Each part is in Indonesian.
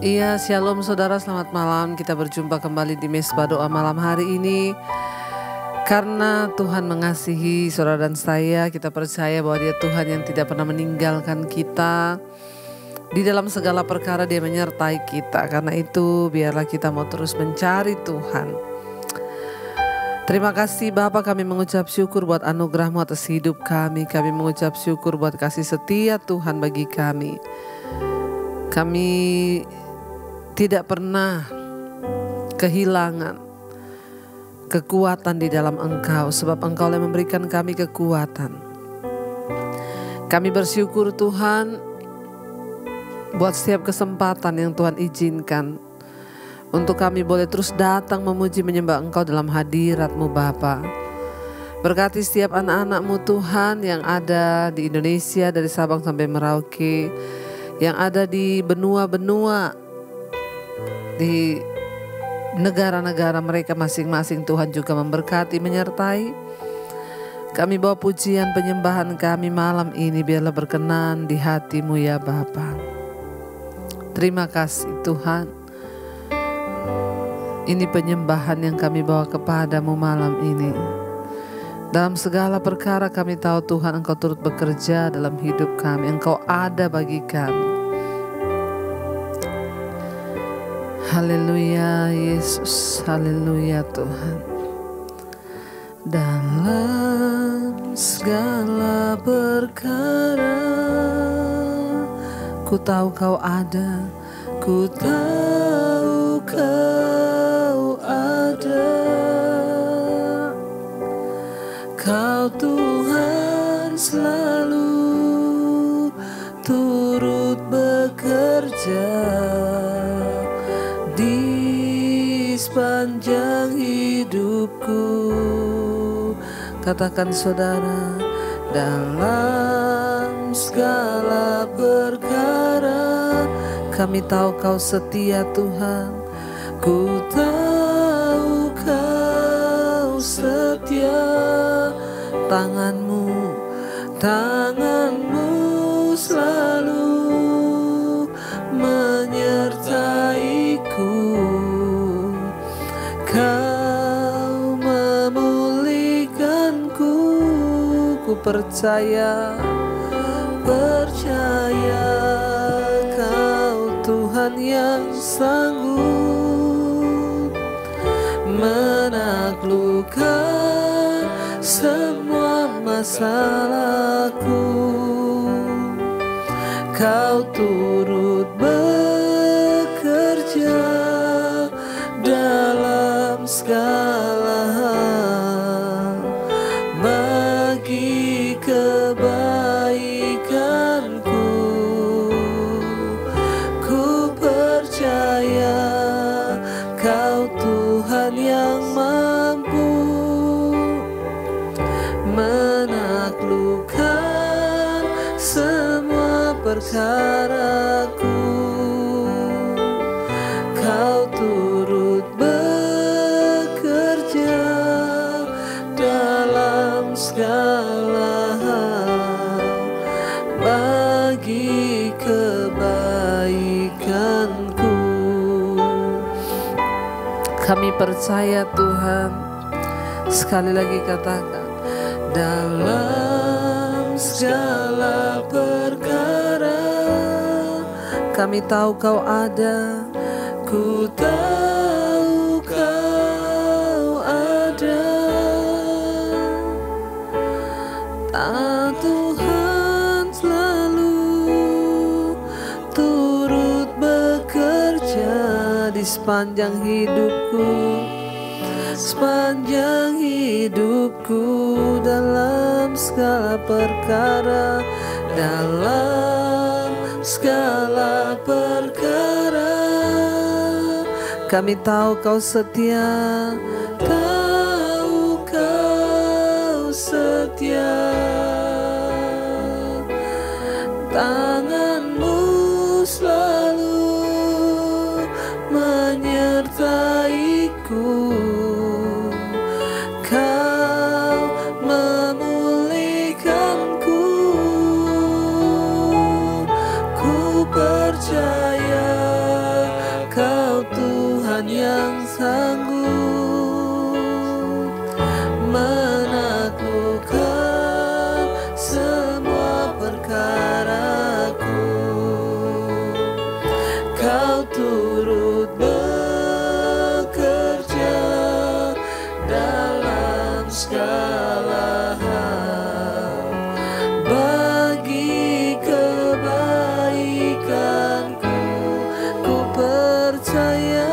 Iya, shalom saudara, selamat malam. Kita berjumpa kembali di Mesbah Doa malam hari ini. Karena Tuhan mengasihi saudara dan saya, kita percaya bahwa Dia Tuhan yang tidak pernah meninggalkan kita. Di dalam segala perkara Dia menyertai kita. Karena itu biarlah kita mau terus mencari Tuhan. Terima kasih Bapa, kami mengucap syukur buat anugerah-Mu atas hidup kami. Kami mengucap syukur buat kasih setia Tuhan bagi kami. Kami tidak pernah kehilangan kekuatan di dalam Engkau, sebab Engkau yang memberikan kami kekuatan. Kami bersyukur Tuhan buat setiap kesempatan yang Tuhan izinkan untuk kami boleh terus datang memuji menyembah Engkau dalam hadirat-Mu Bapa. Berkati setiap anak-anak-Mu Tuhan yang ada di Indonesia dari Sabang sampai Merauke, yang ada di benua-benua, di negara-negara mereka masing-masing. Tuhan juga memberkati, menyertai. Kami bawa pujian penyembahan kami malam ini, biarlah berkenan di hati-Mu ya Bapa. Terima kasih Tuhan. Ini penyembahan yang kami bawa kepadamu malam ini. Dalam segala perkara kami tahu Tuhan Engkau turut bekerja dalam hidup kami. Engkau ada bagi kami. Haleluya Yesus, haleluya Tuhan. Dalam segala perkara ku tahu Kau ada, ku tahu Kau ada. Kau Tuhan selalu turut bekerja sepanjang hidupku. Katakan saudara, dalam segala perkara kami tahu Kau setia Tuhan. Ku tahu Kau setia. Tanganmu selalu menyertaiku. Kau memulihkanku, ku percaya Kau Tuhan yang sanggup menaklukkan semua masalahku. Kau turut bekerja dalam segala hal bagi kebaikanku. Ku percaya Kau Tuhan yang mampu menaklukkan semua perkaraku. Kau turut bekerja dalam segala hal bagi kebaikanku. Kami percaya Tuhan. Sekali lagi katakan, dalam segala perkara kami tahu Kau ada. Ku tahu Kau ada. Tuhan selalu turut bekerja di sepanjang hidupku. Sepanjang hidupku dalam segala perkara. Dalam segala perkara kami tahu Kau setia. Tahu Kau setia. Tanganmu selalu menyertaiku. Kau memulihkanku. Ku percaya menaklukkan semua perkaraku. Kau turut bekerja dalam segala hal bagi kebaikanku. Ku percaya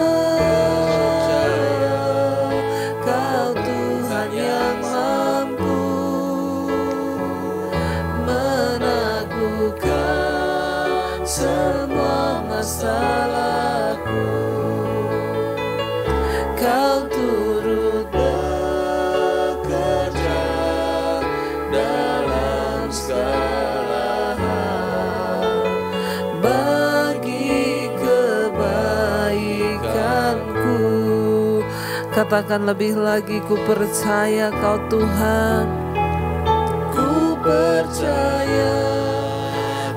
Kau Tuhan yang mampu menaklukkan semua masalahku. Kau turut bekerja dalam segala hal bagi kebaikanku. Katakan lebih lagi, ku percaya Kau Tuhan. Ku percaya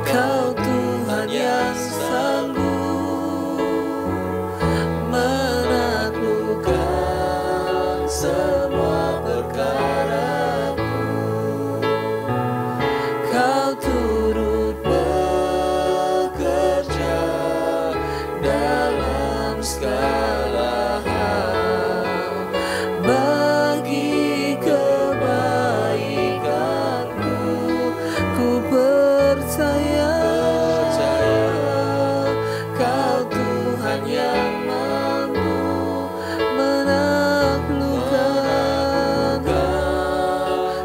Kau Tuhan yang sanggup menaklukkan semua perkaraku. Kau turut bekerja dalam segala hal bagi kebaikanku. Ku percaya Kau Tuhan yang mampu menaklukkan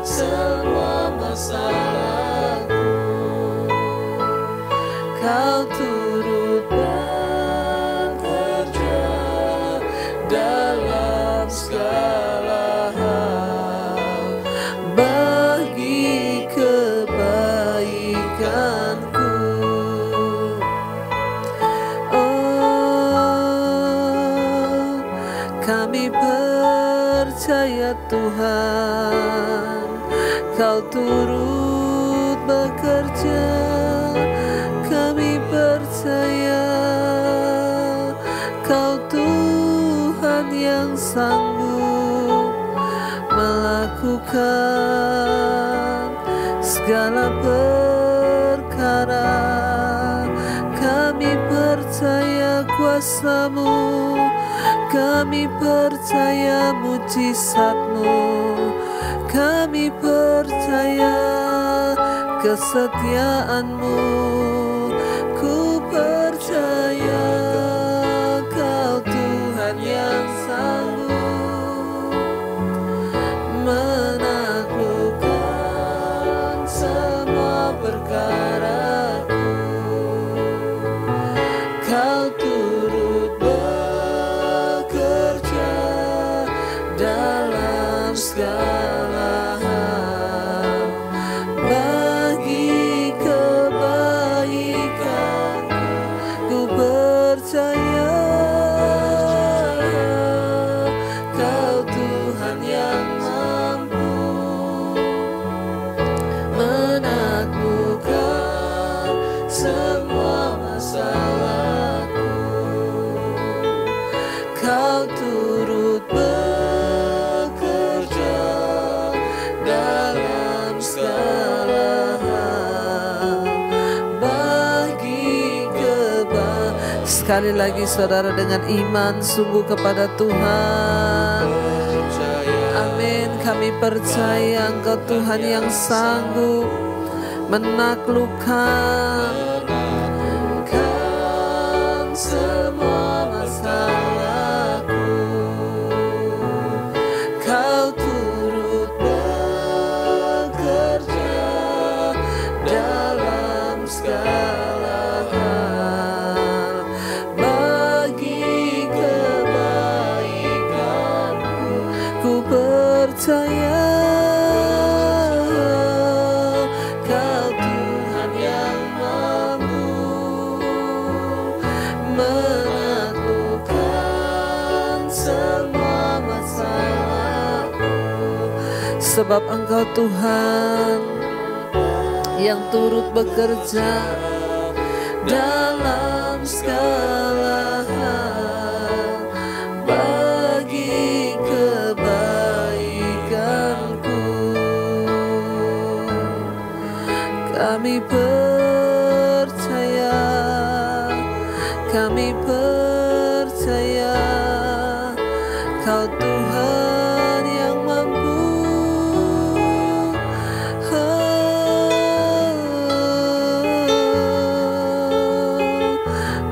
semua masalahku. Kau turut bekerja dalam segala hal bagi kebaikanku. Oh, kami percaya Tuhan, Kau turut bekerja. Kami percaya Kau Tuhan yang sanggup melakukan segala perkara. Kami percaya kuasa-Mu, kami percaya mujizat-Mu, kami percaya kesetiaan-Mu. Ku percaya Kau Tuhan yang sanggup menaklukkan semua perkaraku. Kau turut bekerja dalam segala hal bagi kebaikanku. Ku percaya Kau Tuhan yang mampu menaklukkan semua masalahku. Kau turut bekerja dalam segala hal bagi kebaikan. Sekali lagi saudara, dengan iman sungguh kepada Tuhan. Amin. Kami percaya Engkau Tuhan yang sanggup menaklukkan semua masalahku. Kau turut bekerja dalam segala hal bagi kebaikanku. Ku percaya Kau Tuhan yang mampu menaklukkan semua masalahku. Sebab Engkau Tuhan yang turut bekerja dalam segala hal bagi kebaikan. Kami percaya, kami percaya Kau Tuhan yang mampu.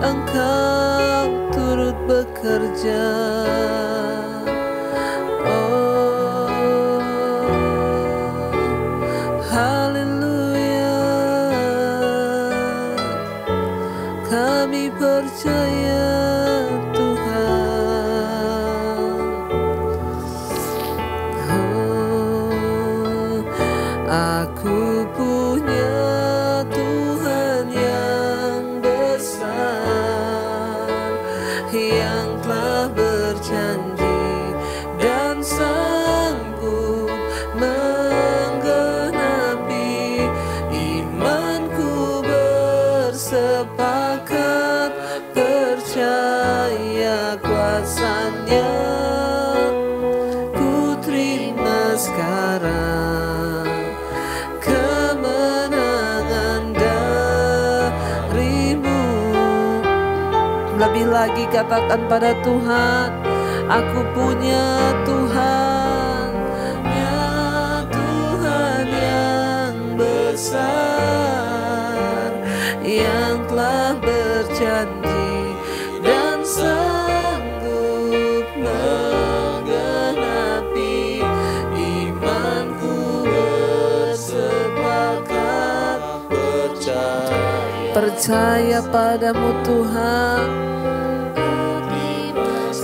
Engkau turut bekerja. Kami percaya Tuhan. Aku punya Tuhan yang besar, yang telah berjanji dan sanggup menggenapi. Imanku bersepakat percaya kuasa-Nya. Ku terima sekarang kemenangan dari-Mu. Lebih lagi katakan pada Tuhan, aku punya Tuhan, ya Tuhan yang besar, yang telah berjanji dan sanggup menggenapi. Imanku bersepakat percaya padamu Tuhan.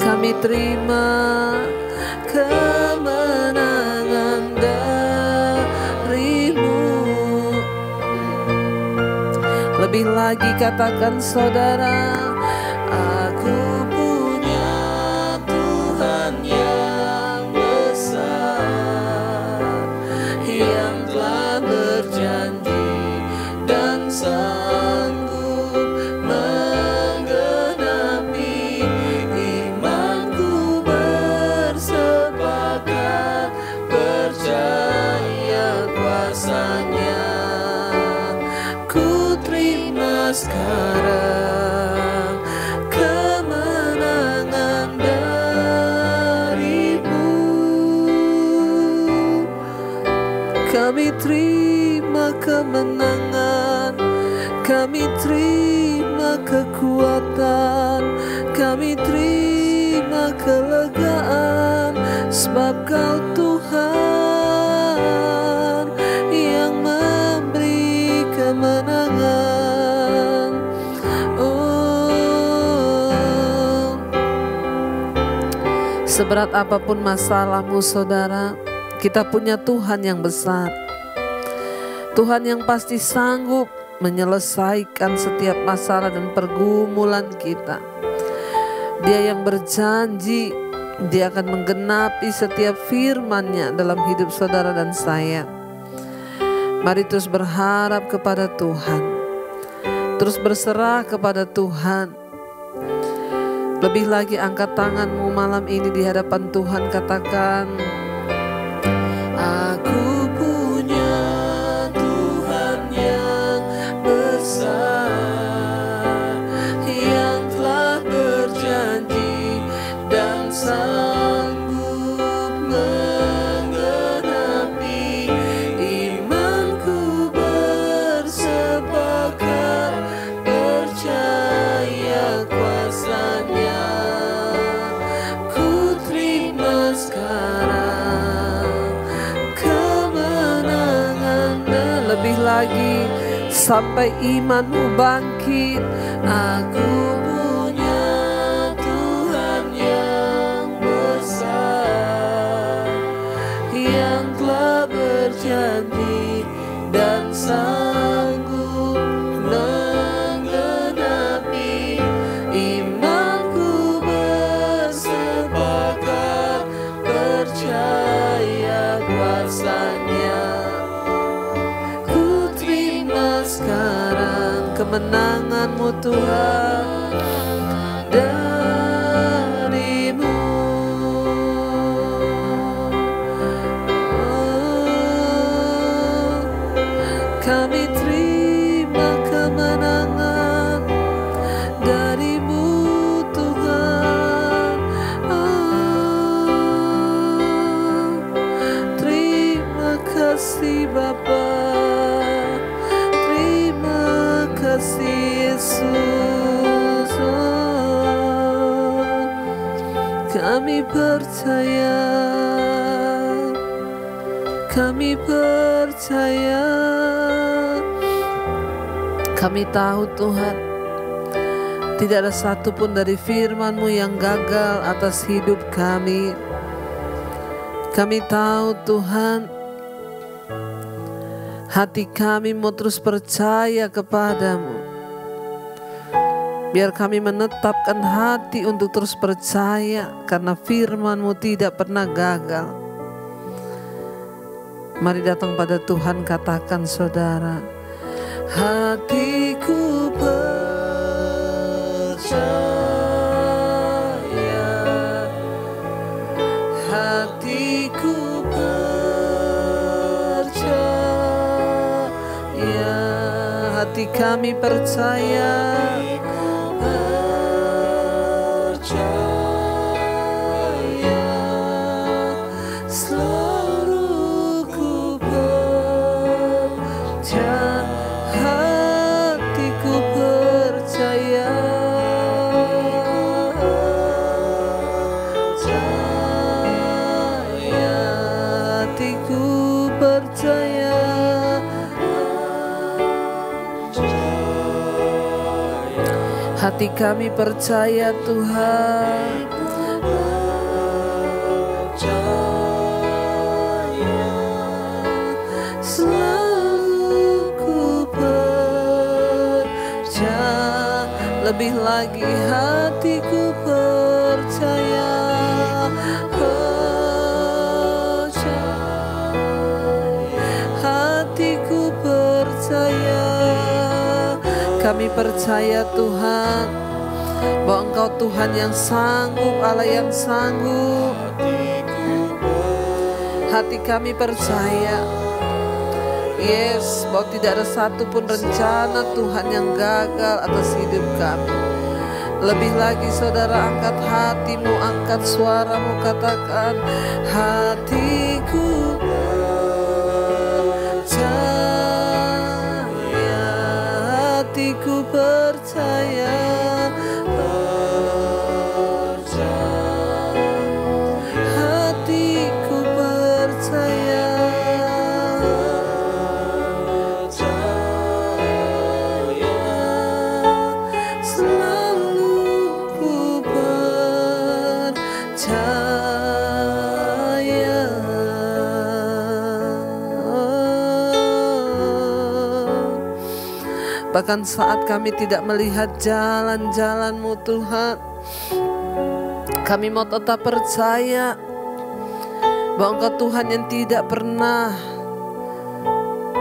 Kami terima kemenangan dari-Mu. Lebih lagi katakan saudara, aku punya Tuhan yang besar, yang telah berjanji dan sanggup menggenapi. Imanku bersepakat percaya kuasa-Nya. Ku terima sekarang kemenangan dari-Mu. Kami terima kemenangan, kami terima kekuatan, kami terima kelegaan, sebab Kau Tuhan yang memberi kemenangan. Oh, seberat apapun masalahmu saudara, kita punya Tuhan yang besar, Tuhan yang pasti sanggup menyelesaikan setiap masalah dan pergumulan kita. Dia yang berjanji, Dia akan menggenapi setiap firman-Nya dalam hidup saudara dan saya. Mari terus berharap kepada Tuhan, terus berserah kepada Tuhan. Lebih lagi angkat tanganmu malam ini di hadapan Tuhan, katakan, aku punya Tuhan yang besar, yang telah berjanji dan sanggup menggenapi. Imanku bersepakat percaya kuasa-Nya. Ku terima sekarang kemenangan. Lebih lagi sampai imanmu bangkit. Aku punya Tuhan yang besar, yang telah berjanji dan sanggup menggenapi. Imanku bersepakat percaya kuasa-Nya. Ku terima sekarang kemenangan-Mu Tuhan dari-Mu. Oh, kami terima kasih Bapa, terima kasih Yesus. Kami percaya, kami percaya, kami tahu Tuhan, tidak ada satupun dari firman-Mu yang gagal atas hidup kami. Kami tahu Tuhan, hati kami mau terus percaya kepadamu. Biar kami menetapkan hati untuk terus percaya, karena firman-Mu tidak pernah gagal. Mari datang pada Tuhan, katakan saudara, hatiku percaya, hatiku percaya, hati kami percaya, selalu ku percaya, hatiku percaya, hatiku percaya, hati kami percaya Tuhan. Selalu ku percaya, lebih lagi hatiku percaya, hatiku percaya. Kami percaya Tuhan, bahwa Engkau Tuhan yang sanggup, Allah yang sanggup. Hati kami percaya, yes, bahwa tidak ada satupun rencana Tuhan yang gagal atas hidup kami. Lebih lagi saudara, angkat hatimu, angkat suaramu, katakan, hatiku percaya, hatiku percaya, hatiku percaya, selalu ku percaya. Bahkan saat kami tidak melihat jalan-jalan-Mu Tuhan, kami mau tetap percaya bahwa Engkau Tuhan yang tidak pernah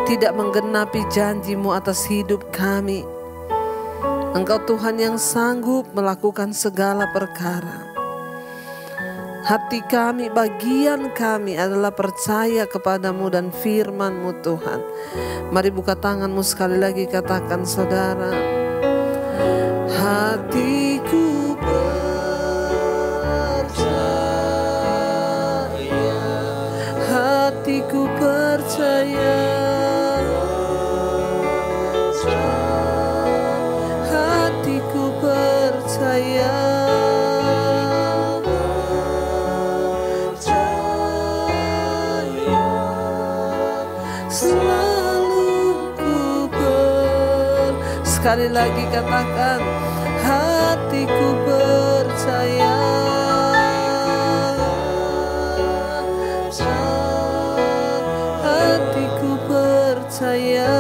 tidak menggenapi janji-Mu atas hidup kami. Engkau Tuhan yang sanggup melakukan segala perkara. Hati kami, bagian kami adalah percaya kepadamu dan firman-Mu Tuhan. Mari buka tanganmu sekali lagi, katakan saudara, hatiku percaya, hatiku percaya, hatiku percaya, selalu ku sekali lagi katakan, hatiku percaya, hatiku percaya,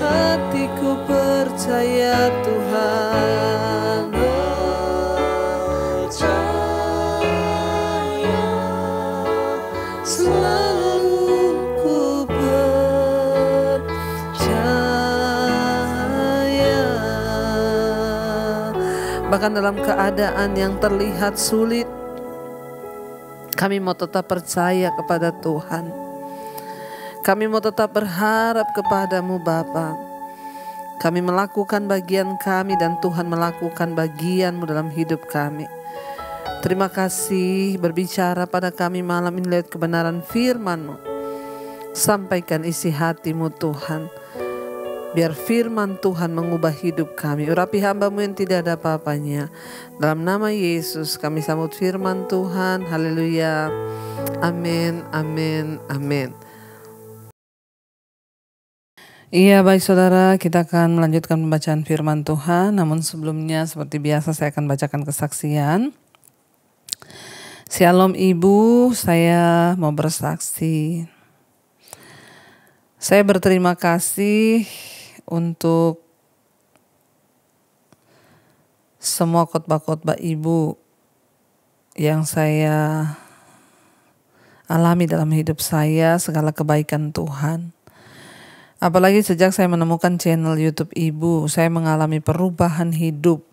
hatiku percaya Tuhan. Selalu ku percaya. Bahkan dalam keadaan yang terlihat sulit, kami mau tetap percaya kepada Tuhan. Kami mau tetap berharap kepadamu Bapa. Kami melakukan bagian kami dan Tuhan melakukan bagian-Mu dalam hidup kami. Terima kasih berbicara pada kami malam ini lewat kebenaran firman-Mu. Sampaikan isi hati-Mu Tuhan. Biar firman Tuhan mengubah hidup kami. Urapi hamba-Mu yang tidak ada apa-apanya. Dalam nama Yesus kami sambut firman Tuhan. Haleluya. Amin, amin, amin. Iya, baik saudara, kita akan melanjutkan pembacaan firman Tuhan. Namun sebelumnya seperti biasa saya akan bacakan kesaksian. Shalom Ibu, saya mau bersaksi. Saya berterima kasih untuk semua khotbah-khotbah Ibu yang saya alami dalam hidup saya, segala kebaikan Tuhan. Apalagi sejak saya menemukan channel YouTube Ibu, saya mengalami perubahan hidup.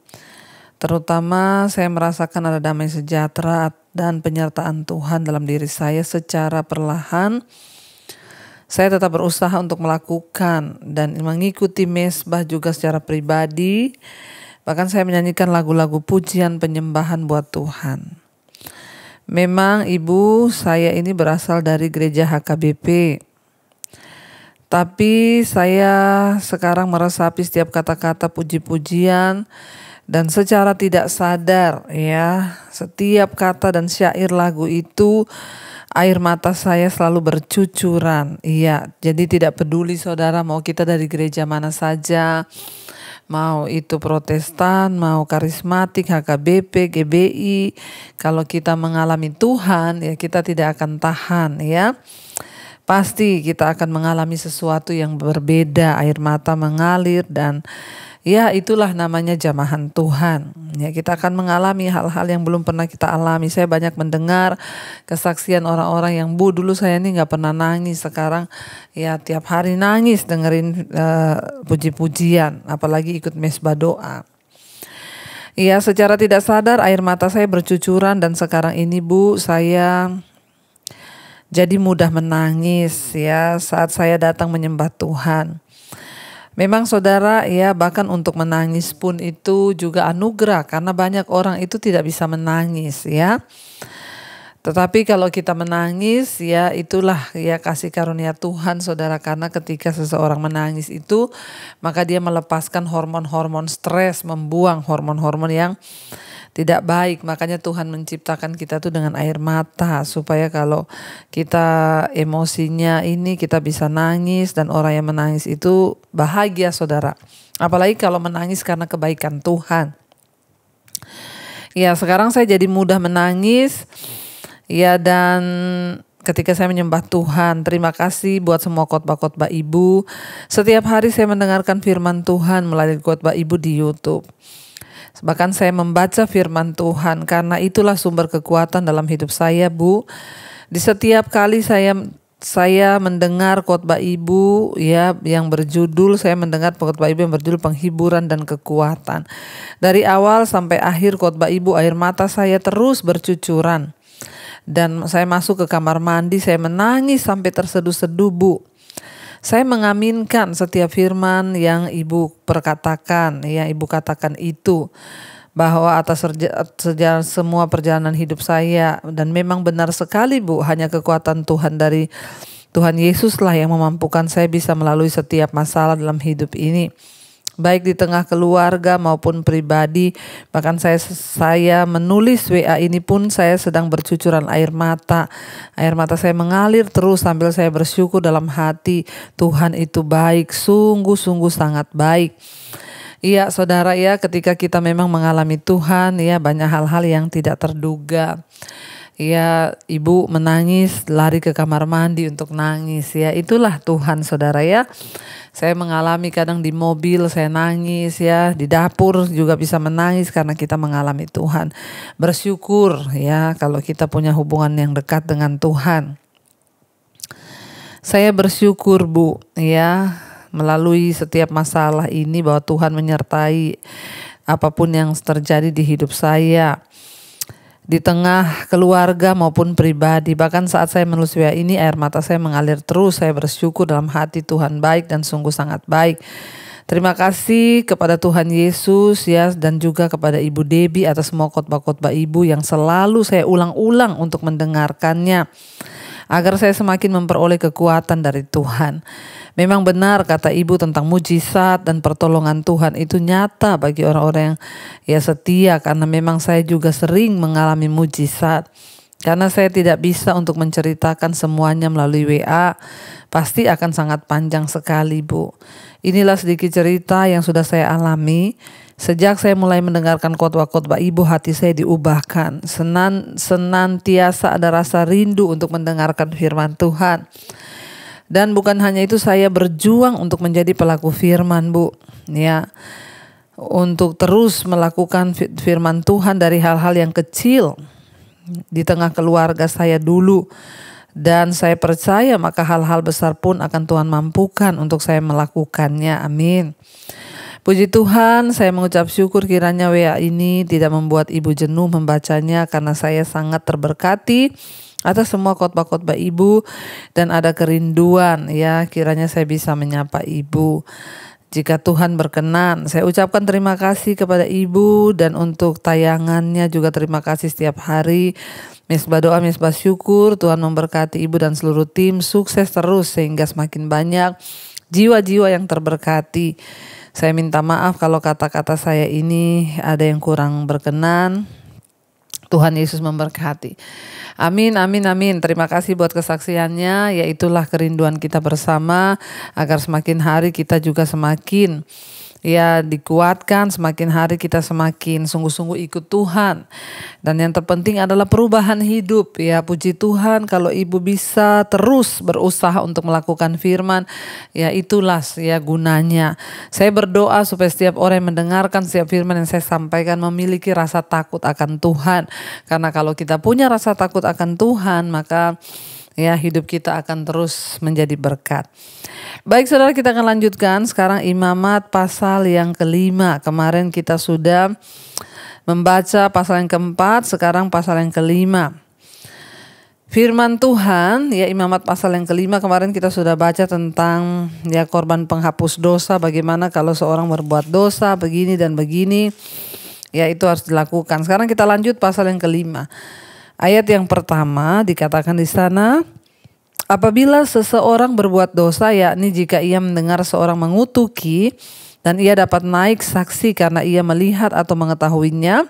Terutama saya merasakan ada damai sejahtera dan penyertaan Tuhan dalam diri saya secara perlahan. Saya tetap berusaha untuk melakukan dan mengikuti mesbah juga secara pribadi. Bahkan saya menyanyikan lagu-lagu pujian penyembahan buat Tuhan. Memang Ibu, saya ini berasal dari gereja HKBP. Tapi saya sekarang meresapi setiap kata-kata puji-pujian dan secara tidak sadar ya, setiap kata dan syair lagu itu air mata saya selalu bercucuran. Iya, jadi tidak peduli saudara mau kita dari gereja mana saja, mau itu Protestan, mau karismatik, HKBP, GBI, kalau kita mengalami Tuhan ya kita tidak akan tahan ya. Pasti kita akan mengalami sesuatu yang berbeda, air mata mengalir dan ya itulah namanya jamahan Tuhan. Ya, kita akan mengalami hal-hal yang belum pernah kita alami. Saya banyak mendengar kesaksian orang-orang yang dulu saya ini gak pernah nangis. Sekarang ya tiap hari nangis dengerin puji-pujian. Apalagi ikut mesbah doa. Ya secara tidak sadar air mata saya bercucuran dan sekarang ini Bu saya jadi mudah menangis ya saat saya datang menyembah Tuhan. Memang saudara ya bahkan untuk menangis pun itu juga anugerah karena banyak orang itu tidak bisa menangis ya. Tetapi kalau kita menangis ya itulah ya kasih karunia Tuhan saudara, karena ketika seseorang menangis itu maka dia melepaskan hormon-hormon stres, membuang hormon-hormon yang tidak baik. Makanya Tuhan menciptakan kita tuh dengan air mata supaya kalau kita emosinya ini kita bisa nangis, dan orang yang menangis itu bahagia saudara. Apalagi kalau menangis karena kebaikan Tuhan. Ya sekarang saya jadi mudah menangis ya, dan ketika saya menyembah Tuhan, terima kasih buat semua khotbah-khotbah Ibu. Setiap hari saya mendengarkan firman Tuhan melalui khotbah Ibu di YouTube. Bahkan saya membaca firman Tuhan karena itulah sumber kekuatan dalam hidup saya Bu. Di setiap kali saya mendengar khotbah Ibu ya yang berjudul, saya mendengar khotbah Ibu yang berjudul penghiburan dan kekuatan. Dari awal sampai akhir khotbah Ibu air mata saya terus bercucuran. Dan saya masuk ke kamar mandi, saya menangis sampai terseduh-seduh Bu. Saya mengaminkan setiap firman yang Ibu perkatakan, yang Ibu katakan itu, bahwa atas sejarah semua perjalanan hidup saya, dan memang benar sekali Bu, hanya kekuatan Tuhan dari Tuhan Yesus lah yang memampukan saya bisa melalui setiap masalah dalam hidup ini. Baik di tengah keluarga maupun pribadi, bahkan saya menulis WA ini pun saya sedang bercucuran air mata. Air mata saya mengalir terus sambil saya bersyukur dalam hati, Tuhan itu baik, sungguh-sungguh sangat baik. Iya saudara ya, ketika kita memang mengalami Tuhan ya banyak hal-hal yang tidak terduga. Ya Ibu menangis, lari ke kamar mandi untuk nangis ya, itulah Tuhan saudara ya. Saya mengalami kadang di mobil saya nangis ya, di dapur juga bisa menangis karena kita mengalami Tuhan. Bersyukur ya kalau kita punya hubungan yang dekat dengan Tuhan. Saya bersyukur Bu ya, melalui setiap masalah ini bahwa Tuhan menyertai apapun yang terjadi di hidup saya. Di tengah keluarga maupun pribadi. Bahkan saat saya menulis WA ini air mata saya mengalir terus. Saya bersyukur dalam hati, Tuhan baik dan sungguh sangat baik. Terima kasih kepada Tuhan Yesus ya, dan juga kepada Ibu Debbie atas semua khotbah-khotbah Ibu yang selalu saya ulang-ulang untuk mendengarkannya, agar saya semakin memperoleh kekuatan dari Tuhan. Memang benar kata Ibu tentang mujizat dan pertolongan Tuhan itu nyata bagi orang-orang yang ya setia, karena memang saya juga sering mengalami mujizat. Karena saya tidak bisa untuk menceritakan semuanya melalui WA, pasti akan sangat panjang sekali, Bu. Inilah sedikit cerita yang sudah saya alami. Sejak saya mulai mendengarkan khotbah-khotbah Ibu, hati saya diubahkan. Senantiasa ada rasa rindu untuk mendengarkan firman Tuhan. Dan bukan hanya itu, saya berjuang untuk menjadi pelaku firman, Bu. Ya, untuk terus melakukan firman Tuhan dari hal-hal yang kecil di tengah keluarga saya dulu, dan saya percaya maka hal-hal besar pun akan Tuhan mampukan untuk saya melakukannya. Amin. Puji Tuhan, saya mengucap syukur kiranya WA ini tidak membuat Ibu jenuh membacanya, karena saya sangat terberkati atas semua khotbah-khotbah Ibu, dan ada kerinduan ya, kiranya saya bisa menyapa Ibu. Jika Tuhan berkenan, saya ucapkan terima kasih kepada Ibu, dan untuk tayangannya juga terima kasih setiap hari. Mesbah doa, mesbah syukur, Tuhan memberkati Ibu dan seluruh tim, sukses terus sehingga semakin banyak jiwa-jiwa yang terberkati. Saya minta maaf kalau kata-kata saya ini ada yang kurang berkenan. Tuhan Yesus memberkati. Amin, amin, amin. Terima kasih buat kesaksiannya. Yaitulah kerinduan kita bersama, agar semakin hari kita juga semakin ya dikuatkan, semakin hari kita semakin sungguh-sungguh ikut Tuhan. Dan yang terpenting adalah perubahan hidup ya. Puji Tuhan kalau Ibu bisa terus berusaha untuk melakukan firman, ya itulah ya gunanya. Saya berdoa supaya setiap orang yang mendengarkan setiap firman yang saya sampaikan memiliki rasa takut akan Tuhan. Karena kalau kita punya rasa takut akan Tuhan, maka ya hidup kita akan terus menjadi berkat. Baik saudara, kita akan lanjutkan sekarang Imamat pasal yang kelima. Kemarin kita sudah membaca pasal yang keempat, sekarang pasal yang kelima. Firman Tuhan ya, Imamat pasal yang kelima, kemarin kita sudah baca tentang ya korban penghapus dosa, bagaimana kalau seorang berbuat dosa begini dan begini, ya itu harus dilakukan. Sekarang kita lanjut pasal yang kelima. Ayat yang pertama dikatakan di sana, apabila seseorang berbuat dosa, yakni jika ia mendengar seorang mengutuki dan ia dapat naik saksi karena ia melihat atau mengetahuinya,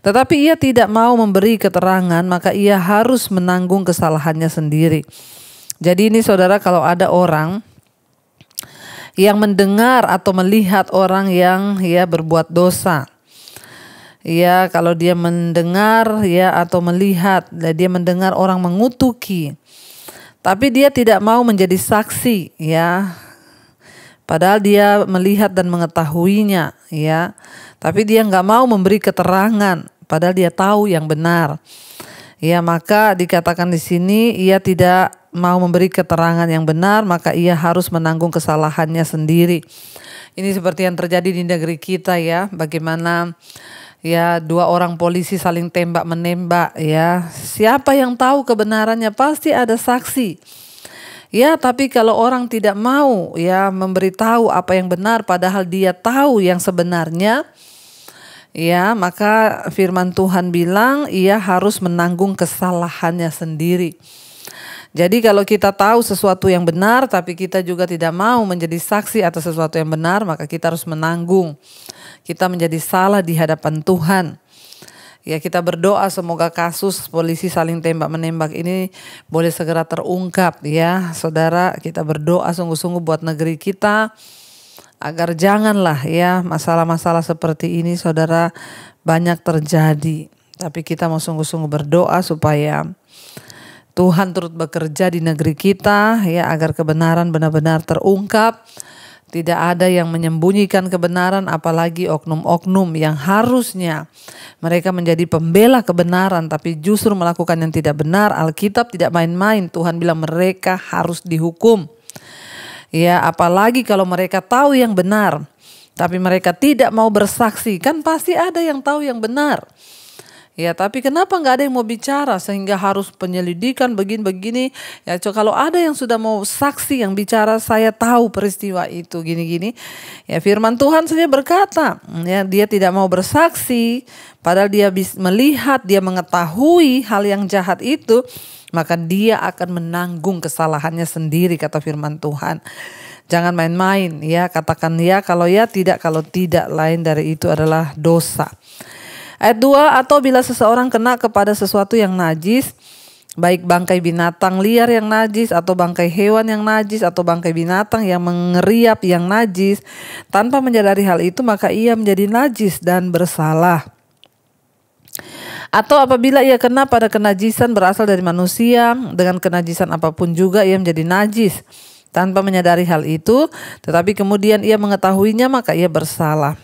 tetapi ia tidak mau memberi keterangan, maka ia harus menanggung kesalahannya sendiri. Jadi ini saudara, kalau ada orang yang mendengar atau melihat orang yang ya berbuat dosa, ya kalau dia mendengar ya atau melihat, dia mendengar orang mengutuki, tapi dia tidak mau menjadi saksi ya, padahal dia melihat dan mengetahuinya ya, tapi dia nggak mau memberi keterangan padahal dia tahu yang benar ya, maka dikatakan di sini ia tidak mau memberi keterangan yang benar, maka ia harus menanggung kesalahannya sendiri. Ini seperti yang terjadi di negeri kita ya, bagaimana ya dua orang polisi saling tembak menembak ya, siapa yang tahu kebenarannya? Pasti ada saksi ya, tapi kalau orang tidak mau ya memberitahu apa yang benar padahal dia tahu yang sebenarnya ya, maka firman Tuhan bilang ia harus menanggung kesalahannya sendiri. Jadi kalau kita tahu sesuatu yang benar tapi kita juga tidak mau menjadi saksi atas sesuatu yang benar, maka kita harus menanggung. Kita menjadi salah di hadapan Tuhan. Ya, kita berdoa semoga kasus polisi saling tembak menembak ini boleh segera terungkap ya. Saudara, kita berdoa sungguh-sungguh buat negeri kita agar janganlah ya masalah-masalah seperti ini saudara banyak terjadi. Tapi kita mau sungguh-sungguh berdoa supaya Tuhan turut bekerja di negeri kita ya, agar kebenaran benar-benar terungkap. Tidak ada yang menyembunyikan kebenaran, apalagi oknum-oknum yang harusnya mereka menjadi pembela kebenaran tapi justru melakukan yang tidak benar. Alkitab tidak main-main, Tuhan bilang mereka harus dihukum. Ya, apalagi kalau mereka tahu yang benar tapi mereka tidak mau bersaksi, kan pasti ada yang tahu yang benar. Ya, tapi kenapa nggak ada yang mau bicara sehingga harus penyelidikan begini-begini? Ya, kalau ada yang sudah mau saksi yang bicara, saya tahu peristiwa itu gini-gini. Ya, firman Tuhan saja berkata, ya, dia tidak mau bersaksi, padahal dia bisa melihat, dia mengetahui hal yang jahat itu, maka dia akan menanggung kesalahannya sendiri, kata firman Tuhan. Jangan main-main, ya, katakan ya, kalau tidak, lain dari itu adalah dosa. Ayat 2, atau bila seseorang kena kepada sesuatu yang najis, baik bangkai binatang liar yang najis, atau bangkai hewan yang najis, atau bangkai binatang yang mengeriap yang najis, tanpa menyadari hal itu, maka ia menjadi najis dan bersalah. Atau apabila ia kena pada kenajisan berasal dari manusia, dengan kenajisan apapun juga ia menjadi najis, tanpa menyadari hal itu, tetapi kemudian ia mengetahuinya, maka ia bersalah.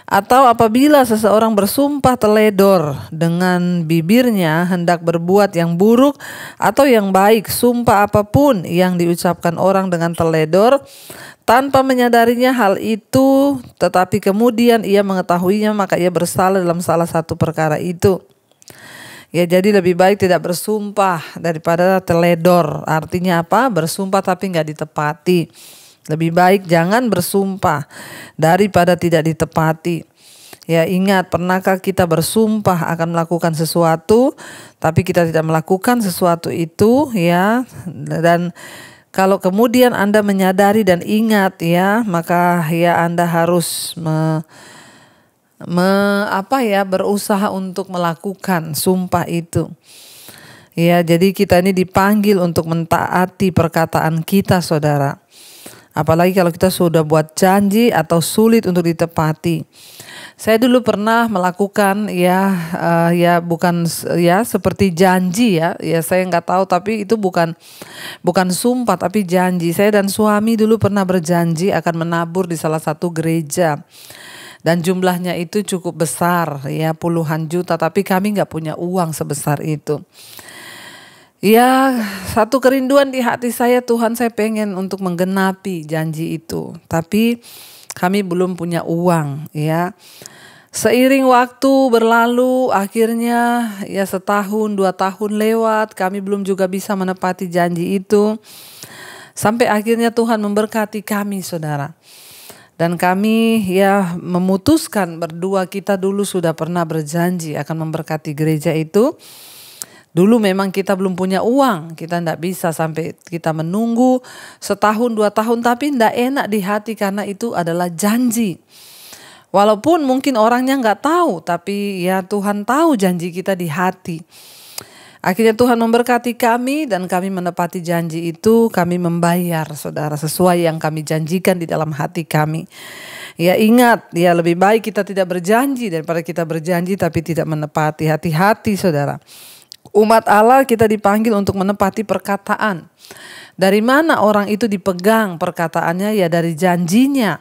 Atau apabila seseorang bersumpah teledor dengan bibirnya hendak berbuat yang buruk atau yang baik, sumpah apapun yang diucapkan orang dengan teledor tanpa menyadarinya hal itu, tetapi kemudian ia mengetahuinya, maka ia bersalah dalam salah satu perkara itu. Ya, jadi lebih baik tidak bersumpah daripada teledor. Artinya apa? Bersumpah tapi nggak ditepati. Lebih baik jangan bersumpah daripada tidak ditepati. Ya, ingat, pernahkah kita bersumpah akan melakukan sesuatu tapi kita tidak melakukan sesuatu itu, ya? Dan kalau kemudian Anda menyadari dan ingat, ya, maka ya Anda harus berusaha untuk melakukan sumpah itu. Ya, jadi kita ini dipanggil untuk mentaati perkataan kita, saudara. Apalagi kalau kita sudah buat janji atau sulit untuk ditepati. Saya dulu pernah melakukan bukan seperti janji, ya saya nggak tahu, tapi itu bukan sumpah tapi janji. Saya dan suami dulu pernah berjanji akan menabur di salah satu gereja. Dan jumlahnya itu cukup besar, ya, puluhan juta, tapi kami nggak punya uang sebesar itu. Ya, satu kerinduan di hati saya, Tuhan, saya pengen untuk menggenapi janji itu. Tapi kami belum punya uang, ya. Seiring waktu berlalu, akhirnya ya 1-2 tahun lewat, kami belum juga bisa menepati janji itu. Sampai akhirnya Tuhan memberkati kami, saudara. Dan kami ya memutuskan berdua, kita dulu sudah pernah berjanji akan memberkati gereja itu. Dulu memang kita belum punya uang, kita tidak bisa sampai kita menunggu 1-2 tahun, tapi tidak enak di hati karena itu adalah janji. Walaupun mungkin orangnya nggak tahu, tapi ya Tuhan tahu janji kita di hati. Akhirnya Tuhan memberkati kami dan kami menepati janji itu, kami membayar, saudara, sesuai yang kami janjikan di dalam hati kami. Ya, ingat, ya lebih baik kita tidak berjanji daripada kita berjanji tapi tidak menepati. Hati-hati, saudara. Umat Allah kita dipanggil untuk menepati perkataan. Dari mana orang itu dipegang perkataannya? Ya dari janjinya.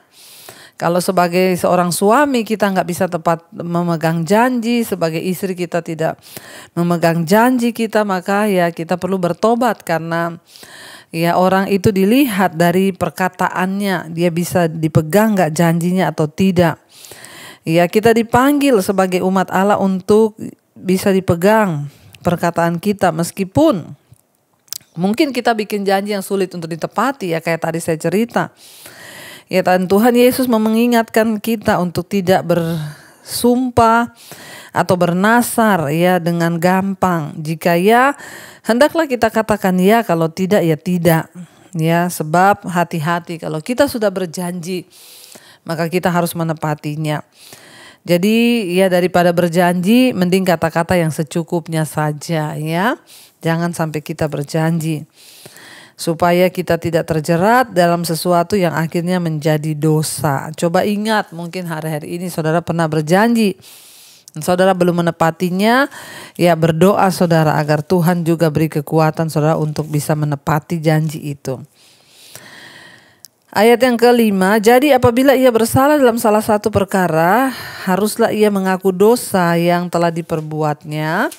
Kalau sebagai seorang suami kita nggak bisa tepat memegang janji, sebagai istri kita tidak memegang janji kita, maka ya kita perlu bertobat, karena ya orang itu dilihat dari perkataannya, dia bisa dipegang nggak janjinya atau tidak. Ya, kita dipanggil sebagai umat Allah untuk bisa dipegang perkataan kita, meskipun mungkin kita bikin janji yang sulit untuk ditepati, ya kayak tadi saya cerita. Ya, dan Tuhan Yesus mengingatkan kita untuk tidak bersumpah atau bernasar ya dengan gampang. Jika ya, hendaklah kita katakan ya, kalau tidak ya tidak. Ya, sebab hati-hati, kalau kita sudah berjanji, maka kita harus menepatinya. Jadi ya daripada berjanji, mending kata-kata yang secukupnya saja, ya. Jangan sampai kita berjanji. Supaya kita tidak terjerat dalam sesuatu yang akhirnya menjadi dosa. Coba ingat, mungkin hari-hari ini saudara pernah berjanji, saudara belum menepatinya, ya berdoa saudara agar Tuhan juga beri kekuatan saudara untuk bisa menepati janji itu. Ayat yang kelima, jadi apabila ia bersalah dalam salah satu perkara, haruslah ia mengaku dosa yang telah diperbuatnya.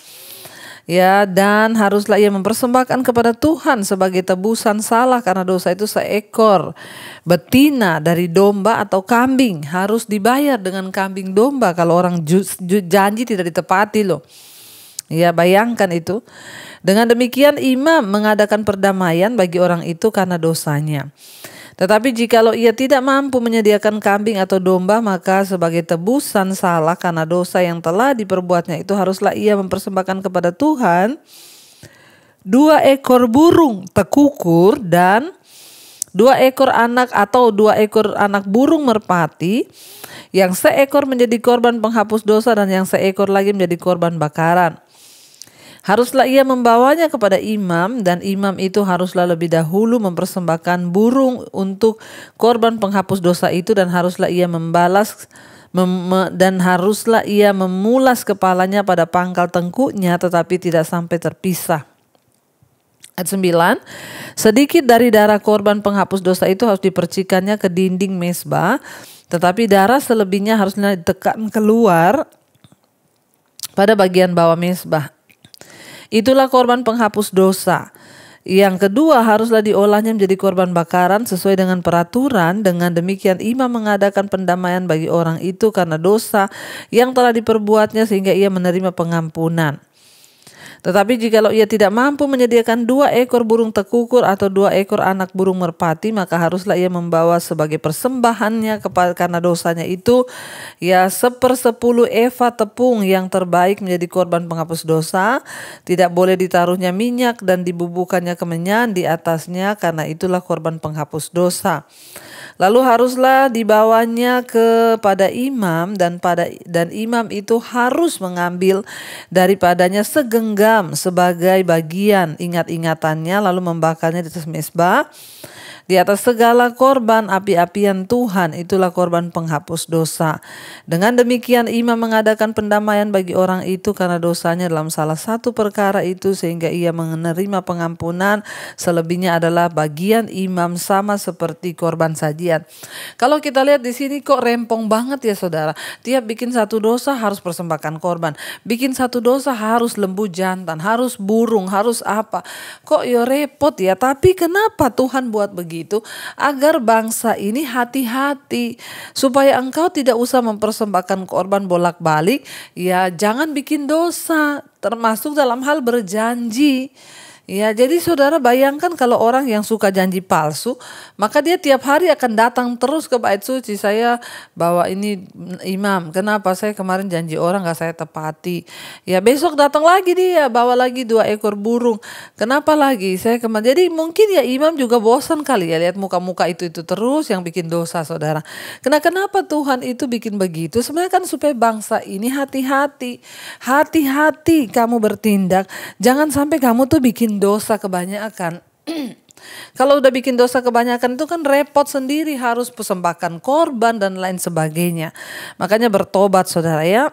Ya, dan haruslah ia mempersembahkan kepada Tuhan sebagai tebusan salah karena dosa itu seekor betina dari domba atau kambing. Harus dibayar dengan kambing domba kalau orang janji tidak ditepati loh. Ya, bayangkan itu. Dengan demikian imam mengadakan perdamaian bagi orang itu karena dosanya. Tetapi jikalau ia tidak mampu menyediakan kambing atau domba, maka sebagai tebusan salah karena dosa yang telah diperbuatnya itu haruslah ia mempersembahkan kepada Tuhan 2 ekor burung tekukur dan 2 ekor anak atau 2 ekor anak burung merpati, yang seekor menjadi korban penghapus dosa dan yang seekor lagi menjadi korban bakaran. Haruslah ia membawanya kepada imam, dan imam itu haruslah lebih dahulu mempersembahkan burung untuk korban penghapus dosa itu, dan haruslah ia haruslah ia memulas kepalanya pada pangkal tengkuknya tetapi tidak sampai terpisah. Ayat 9, sedikit dari darah korban penghapus dosa itu harus dipercikannya ke dinding mezbah, tetapi darah selebihnya harusnya ditekan keluar pada bagian bawah mezbah. Itulah korban penghapus dosa. Yang kedua, haruslah diolahnya menjadi korban bakaran sesuai dengan peraturan. Dengan demikian imam mengadakan pendamaian bagi orang itu karena dosa yang telah diperbuatnya sehingga ia menerima pengampunan. Tetapi jikalau ia tidak mampu menyediakan 2 ekor burung tekukur atau 2 ekor anak burung merpati, maka haruslah ia membawa sebagai persembahannya karena dosanya itu ya 1/10 eva tepung yang terbaik menjadi korban penghapus dosa. Tidak boleh ditaruhnya minyak dan dibubuhkannya kemenyan di atasnya, karena itulah korban penghapus dosa. Lalu haruslah dibawanya kepada imam, dan imam itu harus mengambil daripadanya segenggam sebagai bagian ingat-ingatannya, lalu membakarnya di atas mezbah di atas segala korban api-apian Tuhan. Itulah korban penghapus dosa. Dengan demikian imam mengadakan pendamaian bagi orang itu karena dosanya dalam salah satu perkara itu sehingga ia menerima pengampunan. Selebihnya adalah bagian imam sama seperti korban sajian. Kalau kita lihat di sini kok rempong banget ya saudara. Tiap bikin satu dosa harus persembahkan korban. Bikin satu dosa harus lembu jantan, harus burung, harus apa. Kok ya repot ya. Tapi kenapa Tuhan buat begitu? Agar bangsa ini hati-hati, supaya engkau tidak usah mempersembahkan korban bolak-balik. Ya, jangan bikin dosa, termasuk dalam hal berjanji. Ya, jadi saudara bayangkan kalau orang yang suka janji palsu, maka dia tiap hari akan datang terus ke bait suci. Saya bawa ini imam, kenapa saya kemarin janji orang gak saya tepati. Ya, besok datang lagi dia, bawa lagi 2 ekor burung. Kenapa lagi saya kemarin. Jadi mungkin ya imam juga bosan kali ya lihat muka-muka itu terus yang bikin dosa saudara. Kenapa Tuhan itu bikin begitu? Sebenarnya kan supaya bangsa ini hati-hati. Hati-hati kamu bertindak. Jangan sampai kamu tuh bikin dosa kebanyakan. Kalau udah bikin dosa kebanyakan itu kan repot sendiri, harus persembahkan korban dan lain sebagainya. Makanya bertobat saudara ya.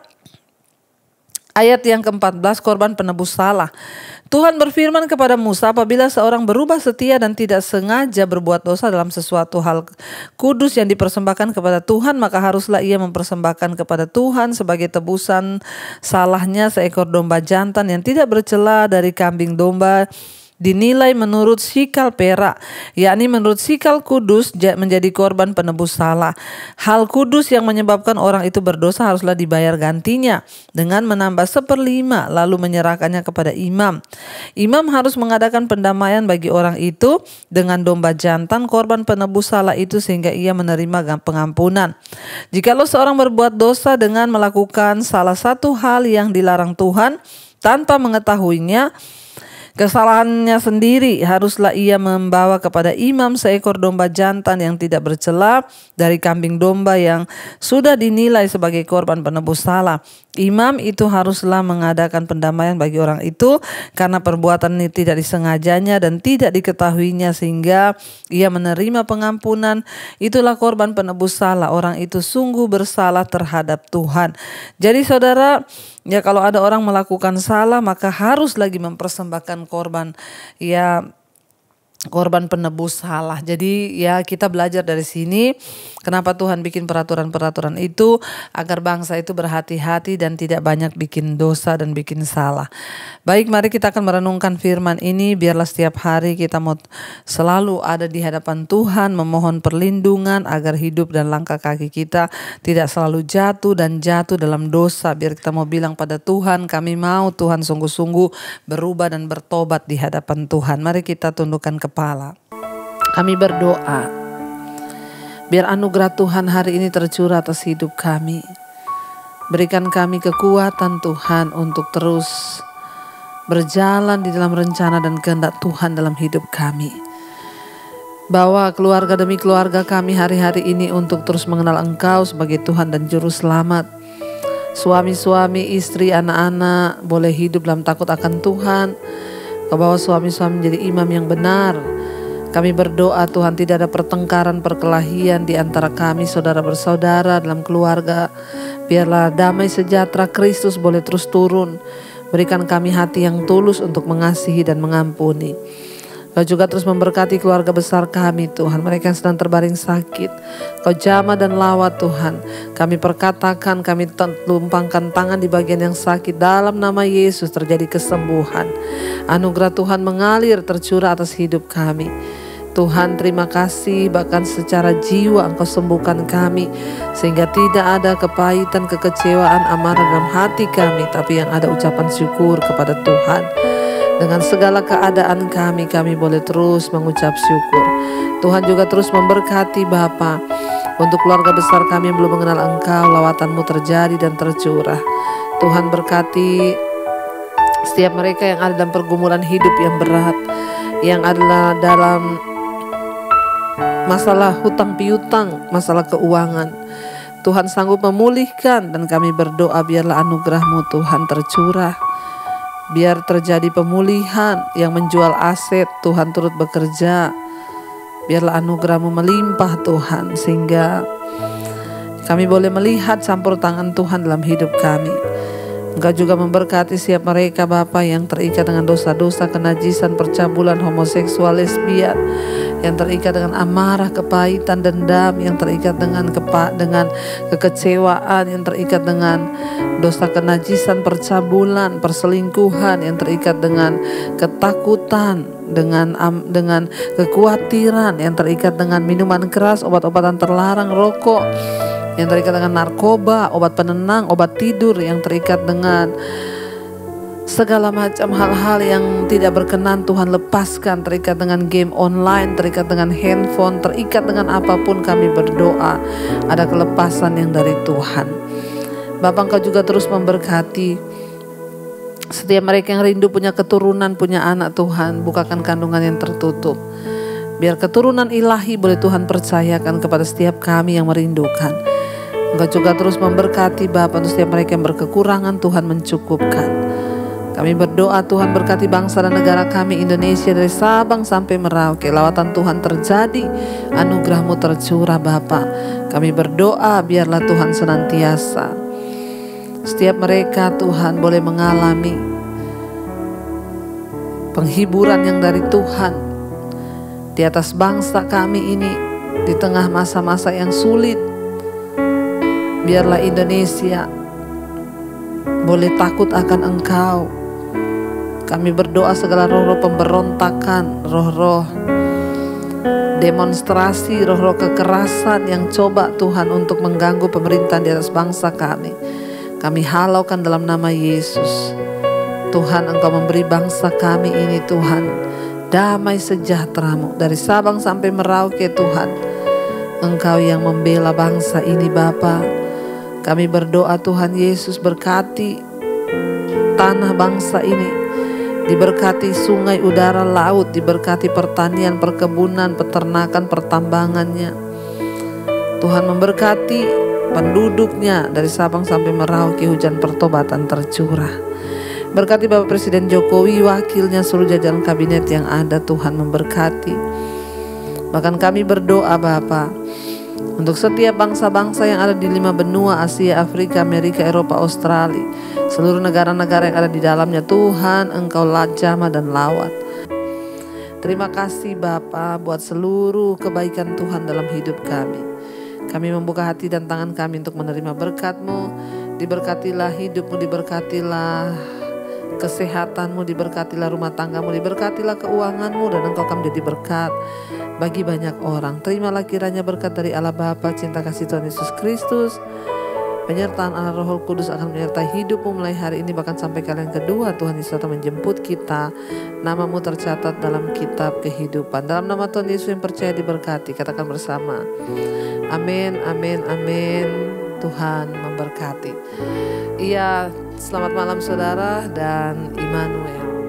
Ayat yang ke-14, korban penebus salah. Tuhan berfirman kepada Musa, apabila seorang berubah setia dan tidak sengaja berbuat dosa dalam sesuatu hal kudus yang dipersembahkan kepada Tuhan, maka haruslah ia mempersembahkan kepada Tuhan sebagai tebusan salahnya seekor domba jantan yang tidak bercela dari kambing domba, dinilai menurut sikal perak, yakni menurut sikal kudus menjadi korban penebus salah. Hal kudus yang menyebabkan orang itu berdosa haruslah dibayar gantinya dengan menambah 1/5 lalu menyerahkannya kepada imam. Imam harus mengadakan pendamaian bagi orang itu dengan domba jantan korban penebus salah itu sehingga ia menerima pengampunan. Jikalau seorang berbuat dosa dengan melakukan salah satu hal yang dilarang Tuhan tanpa mengetahuinya, kesalahannya sendiri, haruslah ia membawa kepada imam seekor domba jantan yang tidak bercela dari kambing domba yang sudah dinilai sebagai korban penebus salah. Imam itu haruslah mengadakan pendamaian bagi orang itu karena perbuatan ini tidak disengajanya dan tidak diketahuinya sehingga ia menerima pengampunan. Itulah korban penebus salah. Orang itu sungguh bersalah terhadap Tuhan. Jadi saudara, ya kalau ada orang melakukan salah maka harus lagi mempersembahkan korban. Ya, korban penebus salah. Jadi ya kita belajar dari sini kenapa Tuhan bikin peraturan-peraturan itu agar bangsa itu berhati-hati dan tidak banyak bikin dosa dan bikin salah. Baik, mari kita akan merenungkan firman ini. Biarlah setiap hari kita mau selalu ada di hadapan Tuhan, memohon perlindungan agar hidup dan langkah kaki kita tidak selalu jatuh dalam dosa. Biar kita mau bilang pada Tuhan, kami mau Tuhan sungguh-sungguh berubah dan bertobat di hadapan Tuhan. Mari kita tundukkan kepala. Kami berdoa, biar anugerah Tuhan hari ini tercurah atas hidup kami. Berikan kami kekuatan Tuhan untuk terus berjalan di dalam rencana dan kehendak Tuhan dalam hidup kami. Bawa keluarga demi keluarga kami hari-hari ini untuk terus mengenal Engkau sebagai Tuhan dan Juru Selamat. Suami-suami, istri, anak-anak boleh hidup dalam takut akan Tuhan. Kau bawa suami-suami menjadi imam yang benar. Kami berdoa Tuhan tidak ada pertengkaran, perkelahian di antara kami saudara bersaudara dalam keluarga. Biarlah damai sejahtera Kristus boleh terus turun. Berikan kami hati yang tulus untuk mengasihi dan mengampuni. Kau juga terus memberkati keluarga besar kami Tuhan. Mereka yang sedang terbaring sakit. Kau jamah dan lawat Tuhan. Kami perkatakan, kami tumpangkan tangan di bagian yang sakit. Dalam nama Yesus terjadi kesembuhan. Anugerah Tuhan mengalir tercurah atas hidup kami. Tuhan terima kasih, bahkan secara jiwa Engkau sembuhkan kami, sehingga tidak ada kepahitan, kekecewaan, amarah dalam hati kami, tapi yang ada ucapan syukur kepada Tuhan. Dengan segala keadaan kami boleh terus mengucap syukur. Tuhan juga terus memberkati Bapa. Untuk keluarga besar kami yang belum mengenal Engkau, lawatan-Mu terjadi dan tercurah. Tuhan berkati setiap mereka yang ada dalam pergumulan hidup yang berat, yang adalah dalam masalah hutang piutang, masalah keuangan. Tuhan sanggup memulihkan, dan kami berdoa biarlah anugerah-Mu Tuhan tercurah. Biar terjadi pemulihan yang menjual aset, Tuhan turut bekerja. Biarlah anugerah-Mu melimpah Tuhan, sehingga kami boleh melihat campur tangan Tuhan dalam hidup kami. Engkau juga memberkati siap mereka Bapa yang terikat dengan dosa-dosa, kenajisan, percabulan, homoseksual, lesbian, yang terikat dengan amarah, kepahitan, dendam, yang terikat dengan kekecewaan, yang terikat dengan dosa kenajisan, percabulan, perselingkuhan, yang terikat dengan ketakutan, dengan kekhawatiran, yang terikat dengan minuman keras, obat-obatan terlarang, rokok, yang terikat dengan narkoba, obat penenang, obat tidur, yang terikat dengan segala macam hal-hal yang tidak berkenan. Tuhan lepaskan, terikat dengan game online, terikat dengan handphone, terikat dengan apapun. Kami berdoa ada kelepasan yang dari Tuhan. Bapa, Engkau juga terus memberkati setiap mereka yang rindu punya keturunan, punya anak. Tuhan bukakan kandungan yang tertutup. Biar keturunan ilahi boleh Tuhan percayakan kepada setiap kami yang merindukan. Engkau juga terus memberkati Bapa untuk setiap mereka yang berkekurangan. Tuhan mencukupkan. Kami berdoa Tuhan berkati bangsa dan negara kami Indonesia dari Sabang sampai Merauke. Lawatan Tuhan terjadi, anugerah-Mu tercurah Bapa. Kami berdoa biarlah Tuhan senantiasa setiap mereka Tuhan boleh mengalami penghiburan yang dari Tuhan di atas bangsa kami ini di tengah masa-masa yang sulit. Biarlah Indonesia boleh takut akan Engkau. Kami berdoa segala roh-roh pemberontakan, roh-roh demonstrasi, roh-roh kekerasan yang coba Tuhan untuk mengganggu pemerintahan di atas bangsa kami halaukan dalam nama Yesus. Tuhan, Engkau memberi bangsa kami ini Tuhan damai sejahtera-Mu dari Sabang sampai Merauke. Tuhan, Engkau yang membela bangsa ini Bapa. Kami berdoa Tuhan Yesus berkati tanah bangsa ini, diberkati sungai, udara, laut, diberkati pertanian, perkebunan, peternakan, pertambangannya. Tuhan memberkati penduduknya dari Sabang sampai Merauke, hujan pertobatan tercurah. Berkati Bapak Presiden Jokowi, wakilnya, seluruh jajaran kabinet yang ada. Tuhan memberkati. Bahkan kami berdoa Bapa untuk setiap bangsa-bangsa yang ada di 5 benua, Asia, Afrika, Amerika, Eropa, Australia, seluruh negara-negara yang ada di dalamnya. Tuhan, Engkau jamah dan lawat. Terima kasih Bapa buat seluruh kebaikan Tuhan dalam hidup kami. Kami membuka hati dan tangan kami untuk menerima berkat-Mu. Diberkatilah hidupmu, diberkatilah kesehatanmu, diberkatilah rumah tanggamu, diberkatilah keuanganmu, dan engkau akan menjadi berkat bagi banyak orang. Terimalah kiranya berkat dari Allah Bapa, cinta kasih Tuhan Yesus Kristus, penyertaan Allah Roh Kudus akan menyertai hidupmu mulai hari ini bahkan sampai kali yang kedua Tuhan Yesus datang menjemput kita. Namamu tercatat dalam kitab kehidupan. Dalam nama Tuhan Yesus yang percaya diberkati, katakan bersama. Amin, amin, amin. Tuhan memberkati. Iya, selamat malam saudara dan Immanuel.